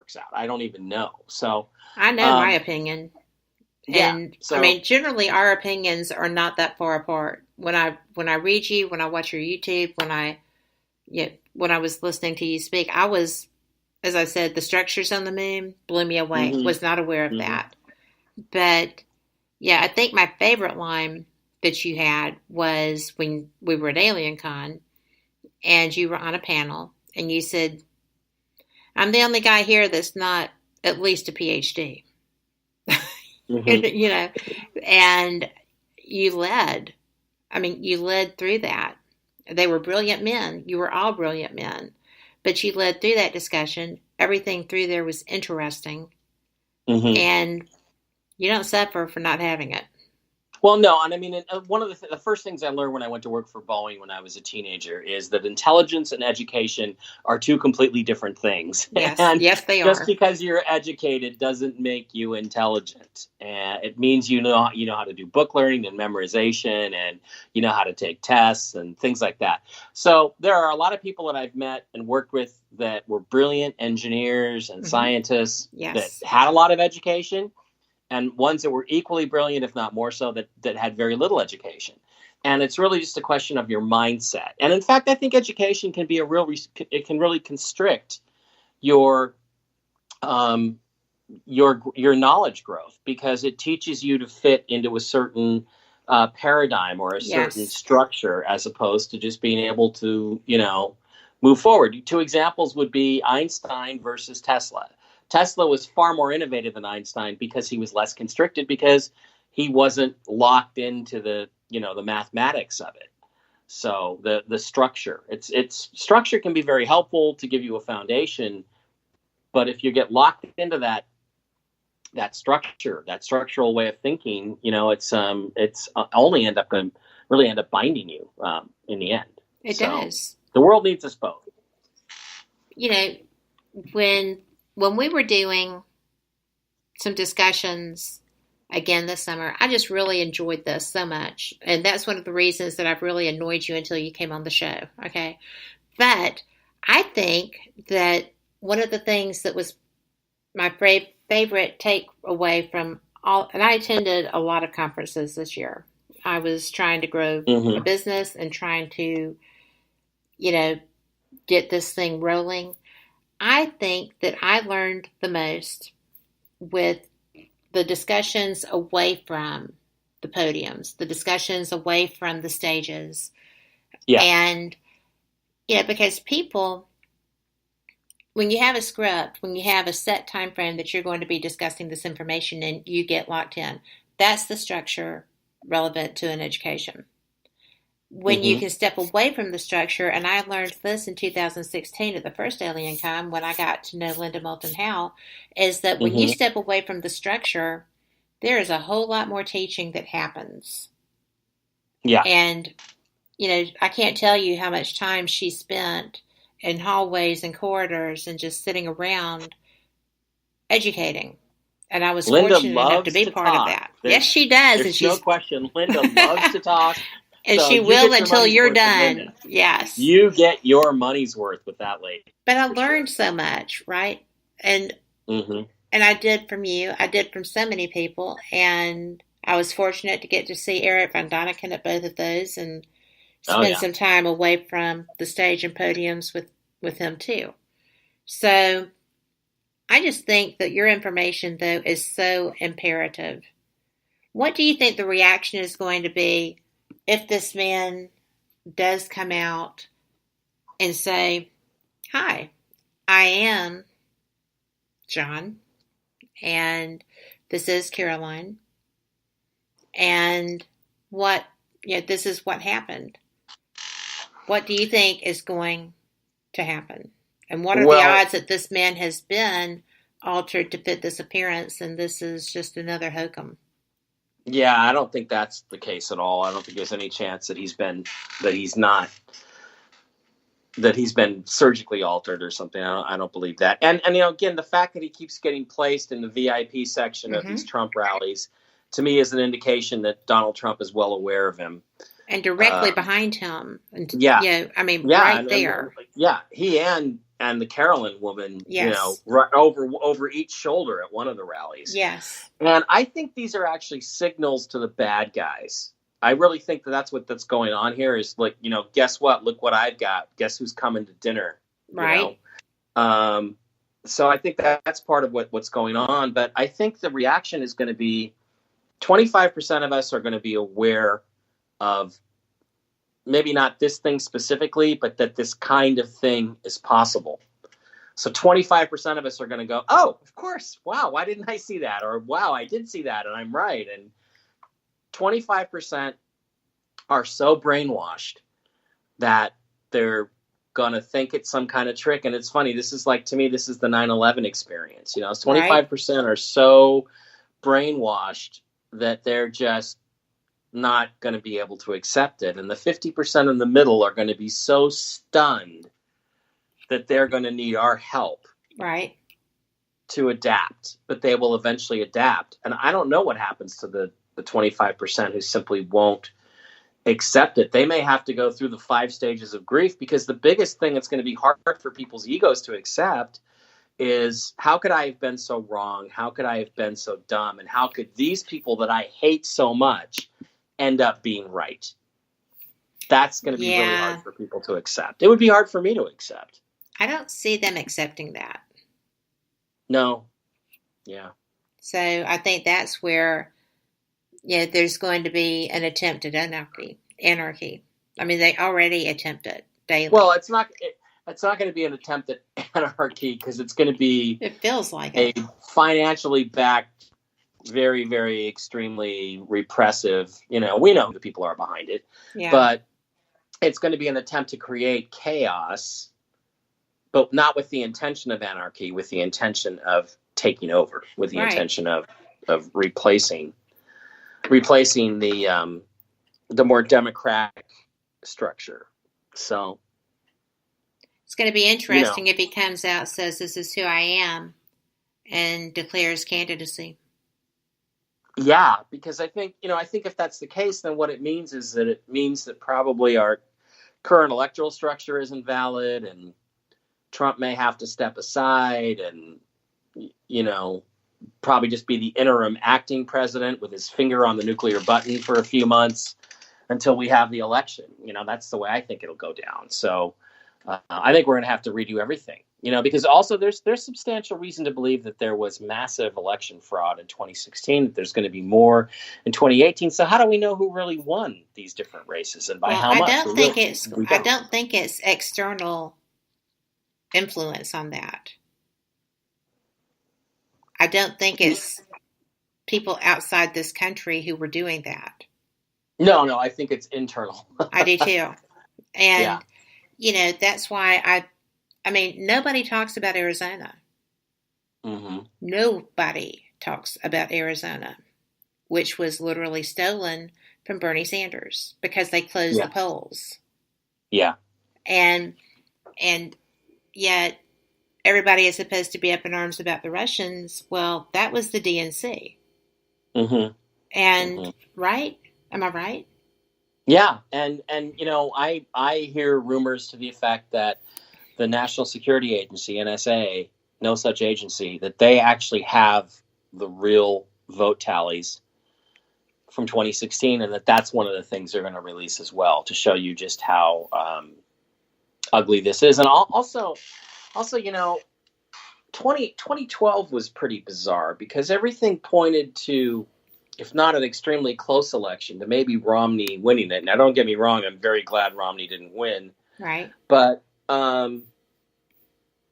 works out. I don't even know. So, I know my um, opinion. yeah. And I So, mean, generally our opinions are not that far apart. When I read you, when I watch your YouTube, when I was listening to you speak, I was, as I said, the structures on the moon blew me away. hmm Was not aware of hmm that. But yeah, I think my favorite line that you had was when we were at Alien Con and you were on a panel and you said, "I'm the only guy here that's not at least a PhD." hmm you know, and you led. I mean, you led through that. They were brilliant men. You were all brilliant men, but you led through that discussion. Everything through there was interesting, hmm and you don't suffer for not having it. Well, no, and I mean, one of the first things I learned when I went to work for Boeing when I was a teenager is that intelligence and education are two completely different things. Yes, And yes, they just are. because you're educated doesn't make you intelligent. And it means you know how to do book learning and memorization, and you know how to take tests and things like that. So there are a lot of people that I've met and worked with that were brilliant engineers and Hmm. scientists that Yes, had a lot of education, and ones that were equally brilliant, if not more so, that had very little education. And it's really just a question of your mindset. And in fact, I think education can be it can really constrict your um, your knowledge growth, because it teaches you to fit into a certain paradigm or a certain yes, structure, as opposed to just being able to, move forward. Two examples would be Einstein versus Tesla. Tesla was far more innovative than Einstein because he was less constricted, because he wasn't locked into the mathematics of it. So the structure, it's structure can be very helpful to give you a foundation, but if you get locked into that structure, that structural way of thinking, it's only going to really end up binding you in the end. it So does. the world needs us both. You know, when when we were doing some discussions again this summer, I just really enjoyed this so much, and that's one of the reasons that I've really annoyed you until you came on the show. Okay, but I think that one of the things that was my favorite takeaway from all, and I attended a lot of conferences this year. I was trying to grow a Mm-hmm. business and trying to, you know, get this thing rolling. I think that I learned the most with the discussions away from the podiums, the discussions away from the stages. Yeah. And, because people, when you have a script, when you have a set time frame that you're going to be discussing this information and you get locked in, that's the structure relevant to an education. When you Mm-hmm. can step away from the structure, and I learned this in 2016 at the first Alien Con when I got to know Linda Moulton Howe, is that when you Mm-hmm. step away from the structure, there is a whole lot more teaching that happens. Yeah. And, I can't tell you how much time she spent in hallways and corridors and just sitting around educating. And I was Linda fortunate enough to loves be to part of talk. that. Yes, There's she does. And there's no she's, question. Linda loves to talk. and So she you will get your until money's you're worth with Linda. done. Yes. You get your money's worth with that lady, But I for sure. learned so much, right? And Mm-hmm. and I did from you. I did from so many people, and I was fortunate to get to see Eric Von Daniken at both of those, and Oh spend yeah. some time away from the stage and podiums with him too. So I just think that your information, though, is so imperative. What do you think the reaction is going to be if this man does come out and say, "Hi, I am John, and this is Caroline, and what, this is what happened." What do you think is going to happen? And what are the Well, odds that this man has been altered to fit this appearance and this is just another hokum? yeah, I don't think that's the case at all. I don't think there's any chance that he's not that he's been surgically altered or something. I don't believe that. And again, the fact that he keeps getting placed in the VIP section of these Mm-hmm. Trump rallies, to me, is an indication that Donald Trump is well aware of him. And directly Um, behind him, and yeah, I mean, yeah, right and there. yeah, he and and the Carolyn woman, Yes. right over each shoulder at one of the rallies. Yes. And I think these are actually signals to the bad guys. I really think that's that's going on here is like, guess what? Look what I've got. Guess who's coming to dinner? Right. So I think that's part of what's going on. But I think the reaction is going to be 25% of us are going to be aware of maybe not this thing specifically, but that this kind of thing is possible. So 25% of us are going to go, oh, of course. Wow, why didn't I see that? Or wow, I did see that and I'm right. And 25% are so brainwashed that they're going to think it's some kind of trick. And it's funny. This is like, to me, this is the 9/11 experience. 25% are so brainwashed that they're just not going to be able to accept it. And the 50% in the middle are going to be so stunned that they're going to need our help. Right. To adapt, but they will eventually adapt. And I don't know what happens to the 25% who simply won't accept it. They may have to go through the 5 stages of grief, because the biggest thing that's going to be hard for people's egos to accept is, how could I have been so wrong? How could I have been so dumb? And how could these people that I hate so much end up being right? That's going to be really hard for people to accept. It would be hard for me to accept. I don't see them accepting that. No. Yeah. So I think that's where, there's going to be an attempt at anarchy. I mean, they already attempt it daily. Well, it's not going to be an attempt at anarchy, because it's going to be, it feels like a financially backed, very, very extremely repressive, we know who the people are behind it, but it's going to be an attempt to create chaos, but not with the intention of anarchy, with the intention of taking over, with the intention of replacing the more democratic structure. So it's going to be interesting if he comes out, says this is who I am, and declares candidacy. Yeah, because I think if that's the case, then what it means is that probably our current electoral structure isn't valid, and Trump may have to step aside and, probably just be the interim acting president with his finger on the nuclear button for a few months until we have the election. That's the way I think it'll go down. So I think we're going to have to redo everything, because also there's substantial reason to believe that there was massive election fraud in 2016, that there's going to be more in 2018. So how do we know who really won these different races and by how much? I don't think it's external influence on that. I don't think it's people outside this country who were doing that. No, I think it's internal. I do too. And, that's why I mean, nobody talks about Arizona. Mm-hmm. Nobody talks about Arizona, which was literally stolen from Bernie Sanders because they closed the polls. Yeah. And yet everybody is supposed to be up in arms about the Russians. Well, that was the DNC. Mm-hmm. And right? Am I right? Yeah. And I hear rumors to the effect that the National Security Agency, NSA, no such agency, that they actually have the real vote tallies from 2016, and that's one of the things they're going to release as well, to show you just how ugly this is. And also, 2012 was pretty bizarre, because everything pointed to, if not an extremely close election, to maybe Romney winning it. Now, don't get me wrong, I'm very glad Romney didn't win. Right. But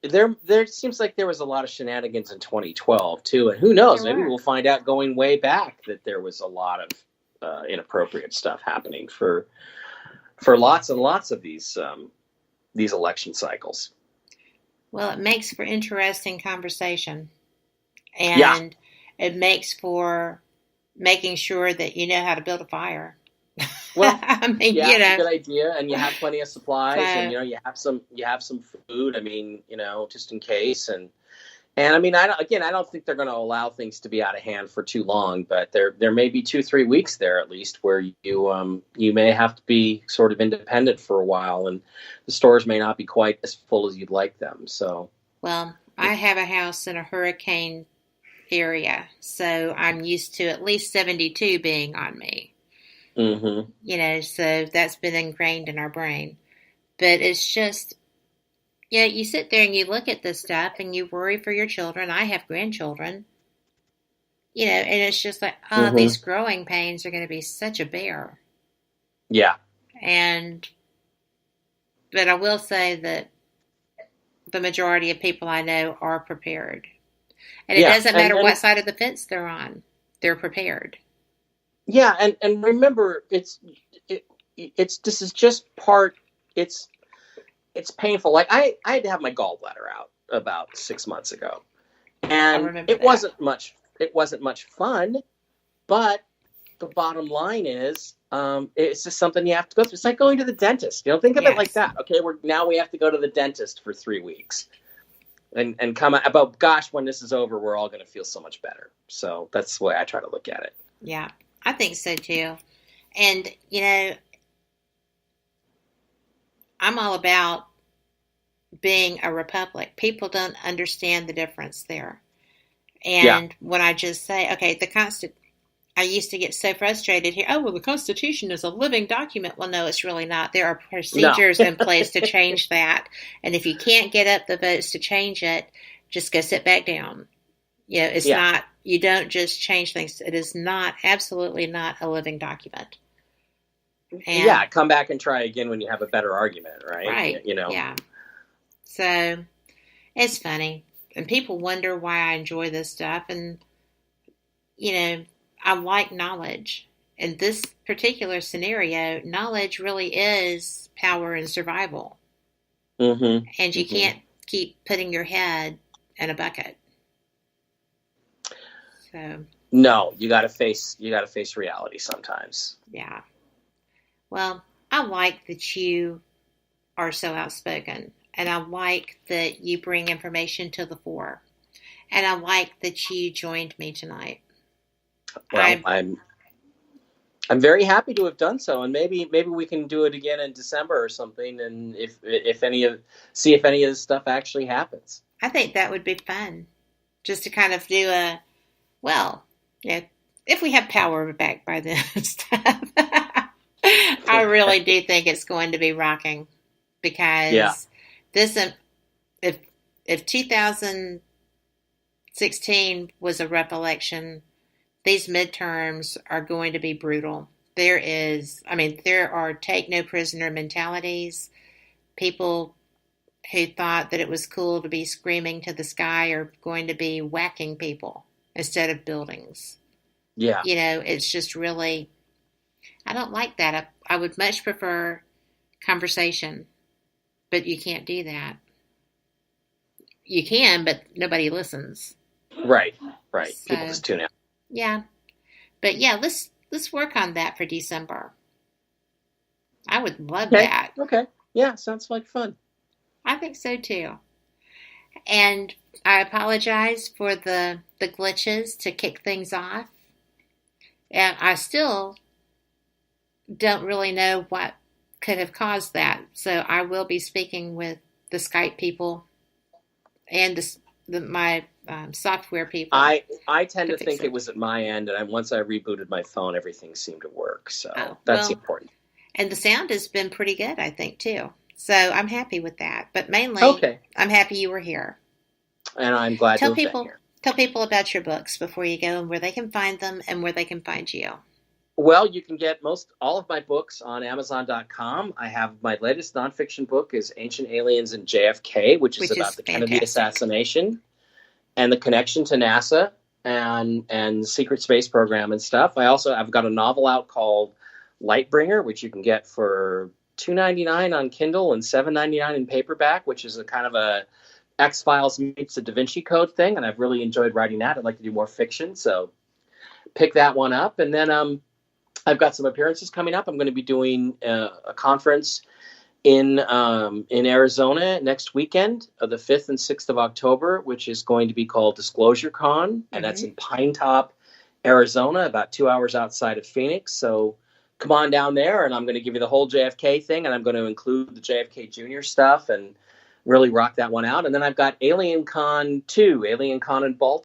there seems like there was a lot of shenanigans in 2012 too, and who knows? Maybe we'll find out going way back that there was a lot of inappropriate stuff happening for lots and lots of these election cycles. Well, it makes for interesting conversation, and it makes for making sure that you know how to build a fire. Well, I mean, it's a good idea, and you have plenty of supplies, and you have some food. I mean, just in case, and And I mean, I don't think they're going to allow things to be out of hand for too long, but there may be 2-3 weeks there at least where you may have to be sort of independent for a while, and the stores may not be quite as full as you'd like them. So, Well, I have a house in a hurricane area, so I'm used to at least 72 being on me. mm-hmm. So that's been ingrained in our brain. But it's just, you sit there and you look at this stuff and you worry for your children. I have grandchildren, and it's just like, oh, these Mm-hmm. growing pains are going to be such a bear. Yeah, But I will say that the majority of people I know are prepared. And it yeah, doesn't matter what side of the fence they're on, they're prepared. yeah, and remember, it's this is just part. It's painful. Like I had to have my gallbladder out about 6 months ago, I and remember that. It wasn't much fun, but the bottom line is, it's just something you have to go through. It's like going to the dentist. Think of it like that. Okay, we have to go to the dentist for 3 weeks, and come out. But gosh, when this is over, we're all going to feel so much better. So that's the way I try to look at it. Yeah, I think so too. And I'm all about being a republic. People don't understand the difference there. And when I just say, okay, I used to get so frustrated here. Oh, well, the Constitution is a living document. Well, no, it's really not. There are procedures in place to change that. And if you can't get up the votes to change it, just go sit back down. It's not, you don't just change things. It is not, absolutely not a living document. And, come back and try again when you have a better argument, right? Right. Yeah. So it's funny. And people wonder why I enjoy this stuff. And, I like knowledge. In this particular scenario, knowledge really is power and survival. Mm-hmm. And you can't keep putting your head in a bucket. So no, you got to face reality sometimes. Yeah. Well, I like that you are so outspoken, and I like that you bring information to the fore, and I like that you joined me tonight. Well, I'm very happy to have done so, and maybe we can do it again in December or something, and if any of this stuff actually happens. I think that would be fun, just to kind of do if we have power back by then and stuff. I really do think it's going to be rocking, because this, if 2016 was a rough election, these midterms are going to be brutal. There are take no prisoner mentalities. People who thought that it was cool to be screaming to the sky are going to be whacking people instead of buildings. Yeah. It's just really, I don't like that. I would much prefer conversation, but you can't do that. You can, but nobody listens. Right. So, people just tune out. Yeah. But let's work on that for December. I would love that. Okay. Yeah, sounds like fun. I think so too. And I apologize for the glitches to kick things off. And I still don't really know what could have caused that. So I will be speaking with the Skype people and my software people. I tend to think it was at my end, and once I rebooted my phone, everything seemed to work. So that's important. And the sound has been pretty good, I think, too. So I'm happy with that. But mainly, I'm happy you were here. And I'm glad to have been here. Tell people about your books before you go, and where they can find them and where they can find you. Well, you can get all of my books on Amazon.com. I have my latest nonfiction book is Ancient Aliens and JFK, which is about the Kennedy assassination and the connection to NASA and secret space program and stuff. I've got a novel out called Lightbringer, which you can get for $2.99 on Kindle and $7.99 in paperback, which is a kind of a X-Files meets the Da Vinci Code thing, and I've really enjoyed writing that. I'd like to do more fiction, so pick that one up. And then I've got some appearances coming up. I'm going to be doing a conference in Arizona next weekend, the 5th and 6th of October, which is going to be called Disclosure Con, and that's in Pine Top, Arizona, about 2 hours outside of Phoenix. So come on down there, and I'm going to give you the whole JFK thing, and I'm going to include the JFK Jr. stuff and really rock that one out. And then I've got Alien Con 2, Alien Con in Baltimore.